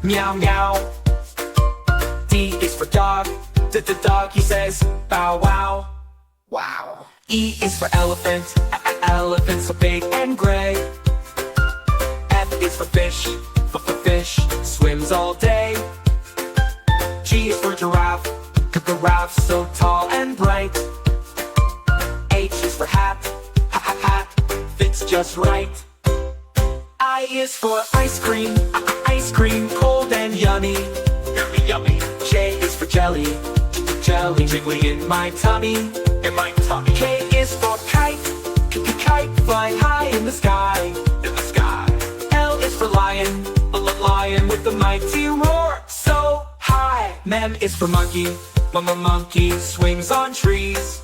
meow meow. D is for dog, dog, he says bow wow. Wow. E is for elephant, elephant so big and gray. F is for fish, fish, swims all day. G is for giraffe, giraffe so tall and bright. H is for hat, hat, fits just right. I is for ice cream, cold and yummy, yummy. J is for jelly, jelly jiggling in my tummy, K is for kite, kite flying high in the sky, L is for lion, lion with the mighty roar so high. M is for monkey, monkey swings on trees.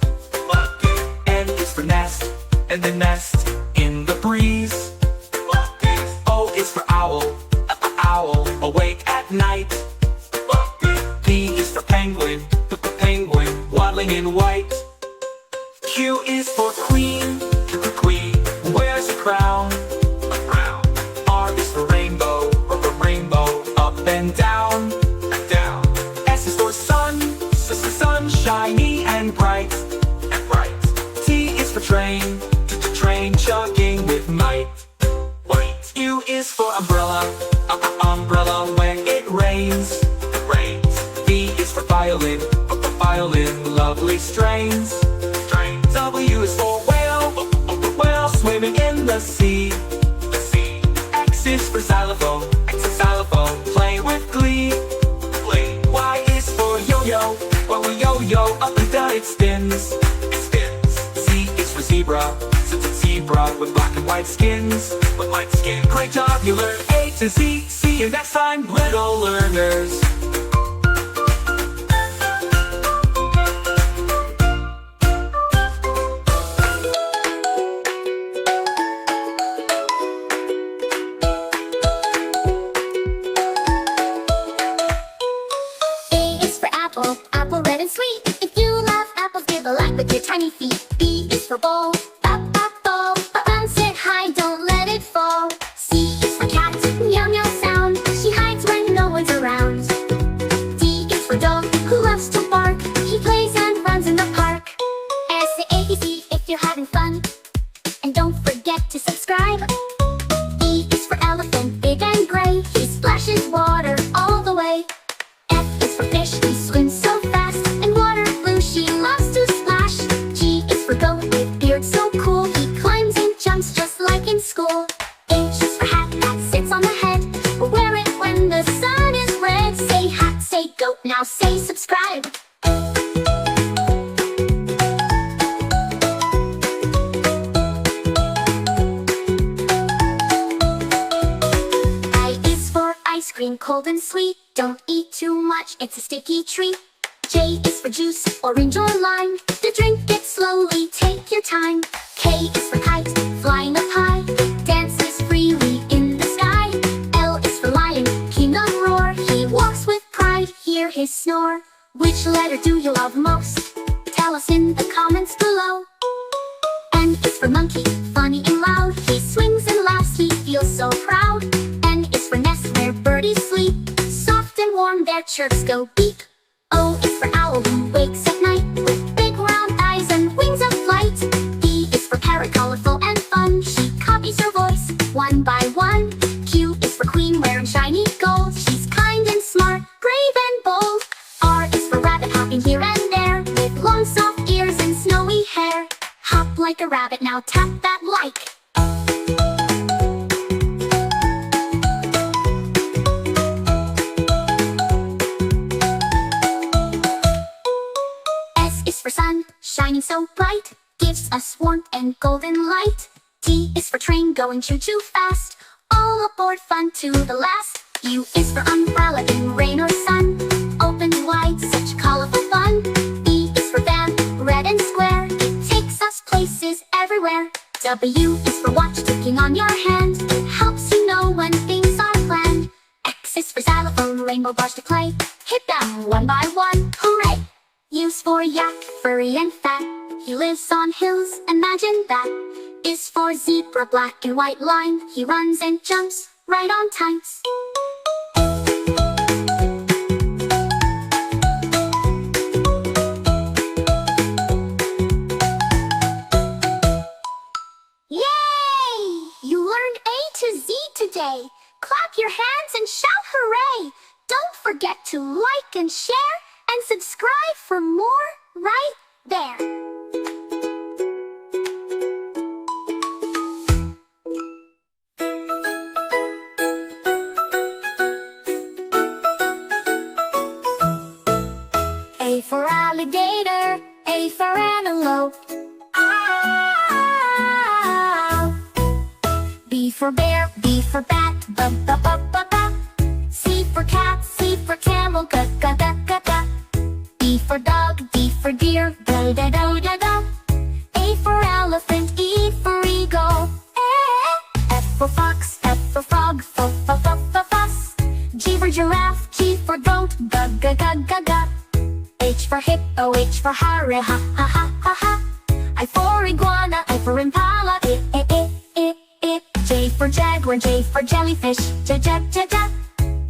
N is for nest, and the nest in the breeze. O is for owl, owl awake at night. P is for penguin, penguin waddling in white. Q is for queen, queen wears a crown, R is for rainbow, rainbow up and down, S is for sun, sun shiny and bright, T is for train, train chugging with might. U is for umbrella, umbrella when it rains, V is for violin, violin lovely strains. W is for whale, whale swimming in the sea, X is for xylophone, xylophone playing with glee. Y is for yo-yo, while we yo-yo up and down it spins, Z is for zebra, zebra with black and white skins, Great job, you learned A to Z. See you next time, little learners. Apple red and sweet. If you love apples, give a like with your tiny feet. B is for bowl, bowl, bounce it high, don't let it fall. C is for cat, meow meow sound. She hides when no one's around. D is for dog, who loves to bark. He plays and runs in the park. S A B C if you're having fun, and don't forget to subscribe. E is for elephant, big and gray. He splashes water all the way. F is for fish, he swims so fast, and water blue she loves to splash. G is for goat with beard so cool, he climbs and jumps just like in school. H is for hat that sits on the head, we'll wear it when the sun is red. Say hat, say goat, now say subscribe. I is for ice cream, cold and sweet. Don't eat too much, it's a sticky treat. J is for juice, orange or lime. To drink it slowly, take your time. K is for kite, flying up high. Dances freely in the sky. L is for lion, king of roar. He walks with pride, hear his snore. Which letter do you love most? Tell us in the comments below. N is for monkey, funny and loud. He swings and laughs, he feels so proud. N is for nest where birdies sleep. Soft and warm, their chirps go beep. O is for owl who wakes at night with big round eyes and wings of flight. P is for parrot, colorful and fun. She copies her voice one by one. Q is for queen wearing shiny gold. She's kind and smart, brave and bold. R is for rabbit, hopping here and there with long soft ears and snowy hair. Hop like a rabbit, now tap that like. For sun, shining so bright, gives us warmth and golden light. T is for train, going choo-choo fast, all aboard, fun to the last. U is for umbrella, in rain or sun, open wide, such colorful fun. V is for van, red and square, it takes us places everywhere. W is for watch, ticking on your hand, it helps you know when things are planned. X is for xylophone, rainbow bars to play, hit them one by one, hooray! U's for yak, furry and fat, he lives on hills, imagine that. Is for zebra, black and white line, he runs and jumps right on time. day. Clap your hands and shout hooray! Don't forget to like and share and subscribe for more right there. A for alligator, A for antelope. Ow. B for bear, B for bat, B, B, B, B, B. C for cat, C for camel, G, G, G, G, G. D for dog, D for deer, Da, da, da, da, da. A for elephant, E for eagle. F for fox, F for frog, F, F, F, F, fuss. G for giraffe, G for goat, G, G, G, G, G. H for hippo, H for hare, ha, ha, ha, ha, ha. I for iguana, I for impala, I, I, I, I, I. J for jaguar, J for jellyfish, J, J, J, J.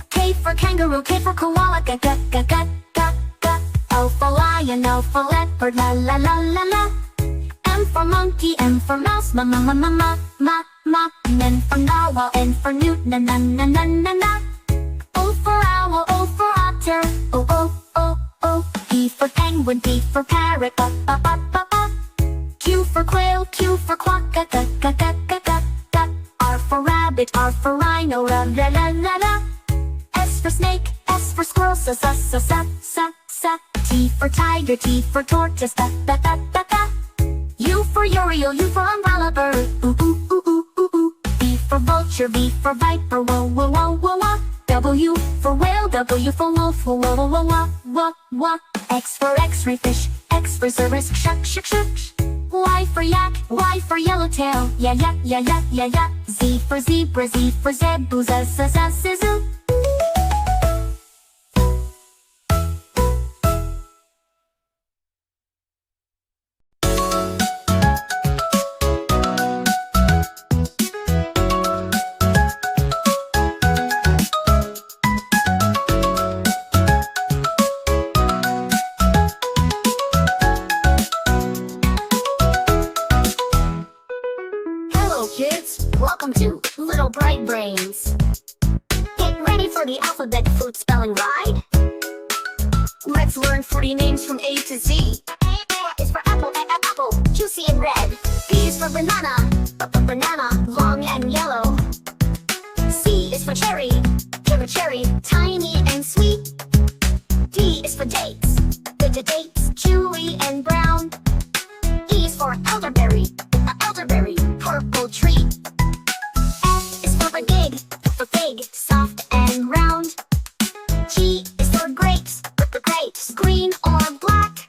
K for kangaroo, K for koala, G, G, G, G, G, G. L for lion, L for leopard, la, la, la, la, la. M for monkey, M for mouse, ma, ma, ma, ma, ma, ma, ma. N for narwhal, N for newt, na, na, na, na, na, na. O for owl, O for otter, O, O, O, O. P for penguin, P for parrot, ba, ba, ba, ba, ba. Q for quail, Q for quack, ga, ga, ga, ga, ga, ga, ga. R for rabbit, R for rhino, ra, la, la, la, la. S for snake, S for squirrel, sa, sa, sa, sa, sa, sa. T for tiger, T for tortoise, ba, ba, ba, ba, ba. U for uriel, U for umbrella bird, ooh, ooh, ooh, ooh, ooh, ooh. V for vulture, V for viper, whoa, whoa, whoa, whoa, whoa. W for whale, W for wolf, whoa, whoa, whoa, whoa, whoa, whoa. X for x-ray fish, X for xeris, shuck, shuck, shuck. Y for yak, Y for yellowtail, yeah, yeah, yeah, yeah, yeah, yeah. Z for zebra, Z for zebu, za, za, za, za, za. Kids, welcome to Little Bright Brains. Get ready for the alphabet food spelling ride. Let's learn 40 names from A to Z. A is for apple, apple, juicy and red. B is for banana, banana, long and yellow. C is for cherry, cherry, tiny and sweet. D is for dates, dates, chewy and brown. E is for elderberry, elderberry, purple tree. F is for fig, soft and round. G is for grapes, green or black.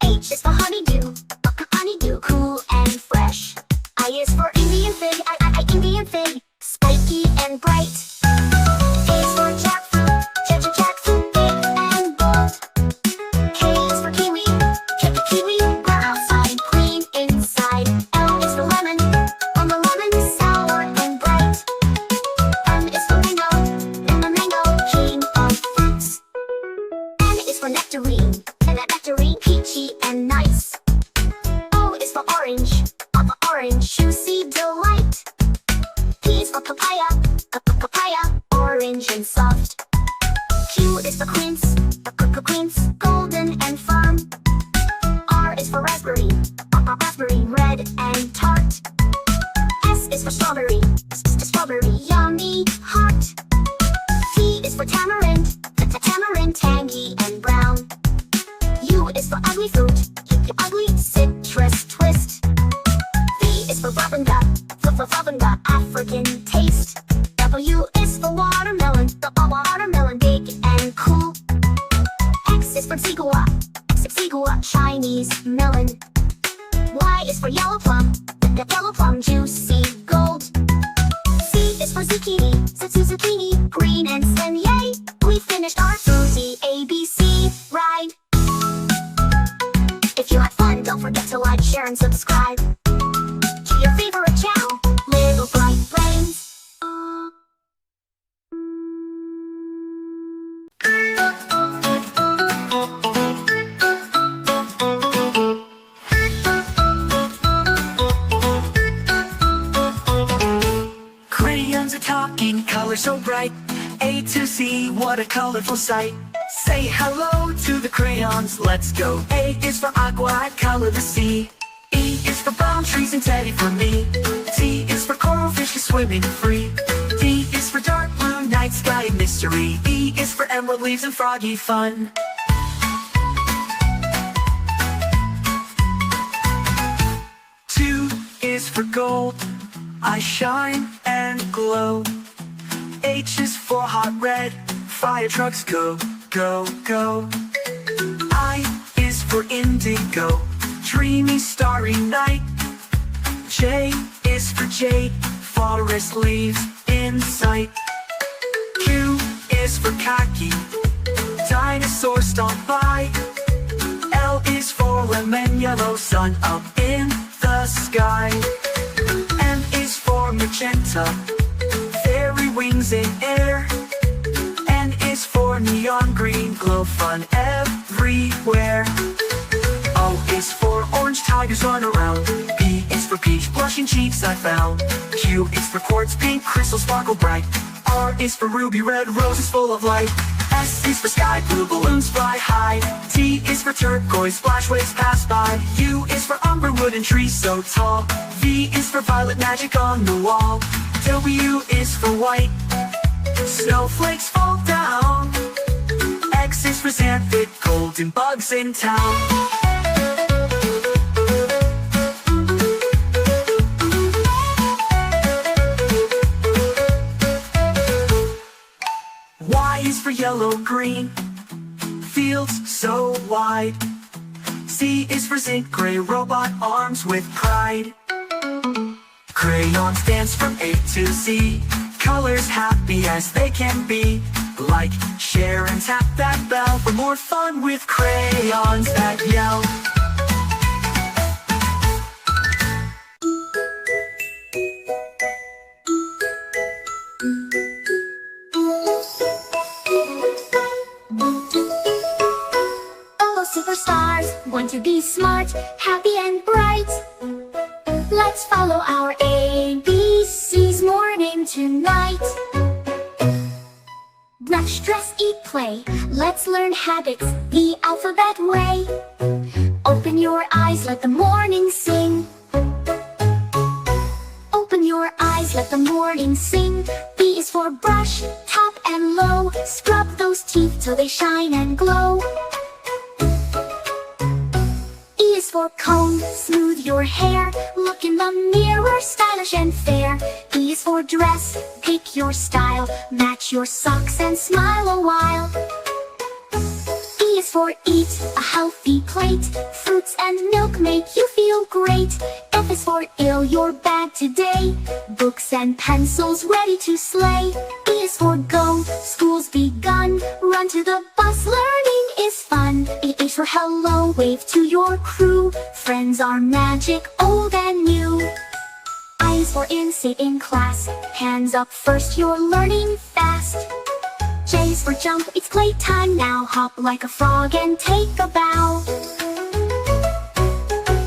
H is for honeydew, cool and fresh. I is for Indian fig, Indian fig, spiky and bright. A is for jackfruit, jackfruit, big and bold. K is for kiwi, kiwi, brown outside, green inside. L is for lemon, lemon, sour and bright. M is for mango, king of fruits. N is for nectarine, peachy and nice. O is for orange, juicy delight. P is for papaya, orange and soft. Q is for quince, golden and firm. R is for raspberry, red and tart. S is for strawberry, yummy, hot. T is for tamarind, tangy and brown. U is for ugly fruit, ugly, citrus twist. V is for babanga, African taste. W is for watermelon, big and cool. X is for zigua, Chinese melon. Y is for yellow plum, juicy gold. Z is for zucchini, green and slim, yay! We finished our fruity ABC ride. If you had fun, don't forget to like, share, and subscribe to your favorite channel, Little Bright Brains. Crayons are in color so bright. A to Z, what a colorful sight. Say hello to the crayons, let's go. A is for aqua, I color the sea. E is for palm trees and teddy for me. T is for coral fish swimming free. D is for dark blue night sky and mystery. E is for emerald leaves and froggy fun. Two is for gold, I shine and glow. H is for hot red, fire trucks go, go, go. I is for indigo, dreamy starry night. J is for jade, forest leaves in sight. Q is for khaki, dinosaurs stomp by. L is for lemon yellow, sun up in the sky. M is for magenta, fairy wings in air. N is for neon green, glow fun everywhere. O is for orange, tigers run around. P is for peach, blushing cheeks I found. Q is for quartz, pink crystals sparkle bright. R is for ruby red, roses full of light. S is for sky blue, balloons fly high. T is for turquoise, splash waves pass by. U is for umber, wood and trees so tall. V is for violet, magic on the wall. W is for white, snowflakes fall down. X is for xanthic, golden bugs in town. Y is for yellow green, fields so wide. Z is for zinc gray, robot arms with pride. Crayons dance from A to Z, colors happy as they can be. Like, share and tap that bell for more fun with crayons that yell. Superstars want to be smart, happy and bright. Let's follow our ABCs morning to night. Brush, dress, eat, play. Let's learn habits the alphabet way. Open your eyes, let the morning sing. Open your eyes, let the morning sing. B is for brush, top and low. Scrub those teeth till they shine and glow. E is for comb, smooth your hair. Look in the mirror, stylish and fair. E is for dress, pick your style. Match your socks and smile a while. E is for eat, a healthy plate. Fruits and milk make you feel great. F is for ill, your bag today. Books and pencils ready to slay. E is for go, school's begun. Run to the bus, learning is fun. H for hello, wave to your crew. Friends are magic, old and new. I is for in, sit in class. Hands up first, you're learning fast. J is for jump, it's playtime now. Hop like a frog and take a bow.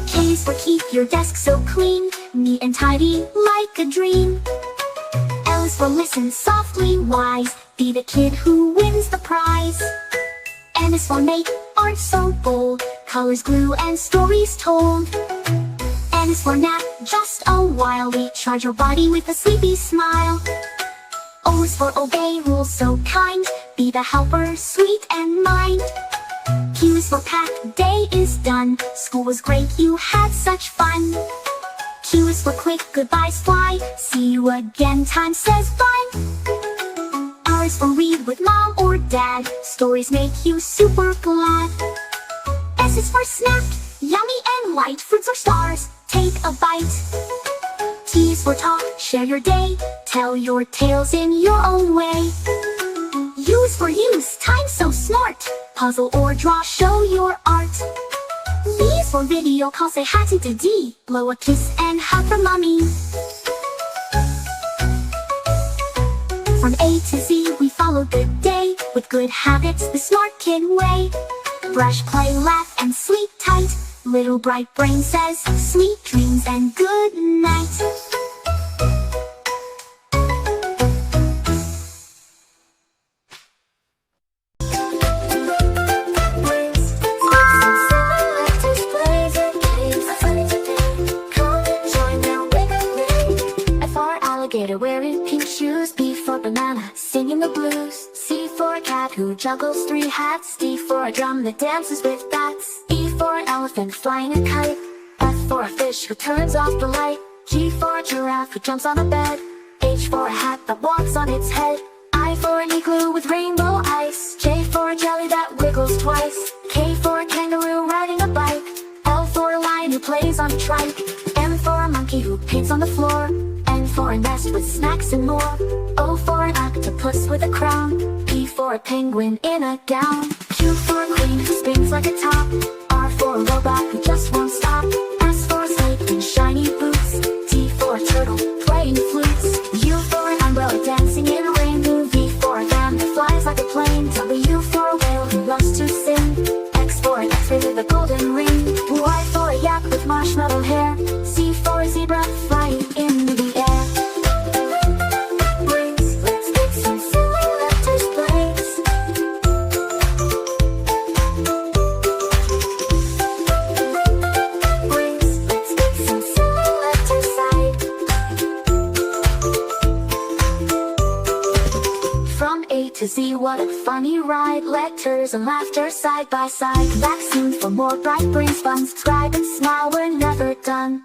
K is for keep your desk so clean. Neat and tidy like a dream. L is for listen softly wise. Be the kid who wins the prize. N is for make art so bold. Colors glue and stories told. N is for nap, just a while. Recharge your body with a sleepy smile. O is for obey rules so kind. Be the helper, sweet and mind. Q is for pack, day is done. School was great, you had such fun. Q is for quick, goodbyes fly. See you again, time says bye. R is for read with mom or dad. Stories make you super glad. S is for snack, yummy and light. Fruits or stars, take a bite. T is for talk, share your day. Tell your tales in your own way. U is for use, time so smart. Puzzle or draw, show your art. V is for video call, say hi to D. Blow a kiss and hug from mommy. From A to Z we follow good day. With good habits, the smart kid way. Brush, play, laugh, and sleep tight. Little bright brain says, sweet dreams and good night. skater wearing pink shoes. B for banana, singing the blues. C for a cat who juggles 3 hats. D for a drum that dances with bats. E for an elephant flying a kite. F for a fish who turns off the light. G for a giraffe who jumps on a bed. H for a hat that walks on its head. I for an igloo with rainbow ice. J for a jelly that wiggles twice. K for a kangaroo riding a bike. L for a lion who plays on a trike. M for a monkey who paints on the floor. N for a nest with snacks and more. O for an octopus with a crown. P for a penguin in a gown. Q for a queen who spins like a top. R for a robot who just won't stop. S for a snake in shiny boots. T for a turtle playing flutes. U for an umbrella dancing in a rainbow. V for a fan that flies like a plane. W for a whale who loves to sing. X for an X-ray with a golden ring. Y for a yak with marshmallow hair. Z for a zebra flying in the air. Brains, let's make some silly letters, brains. Brains, let's make some silly letters, side. From A to Z, what a funny ride. Letters and laughter side by side. Back soon for more bright brains fun. Subscribe and smile, we're never done.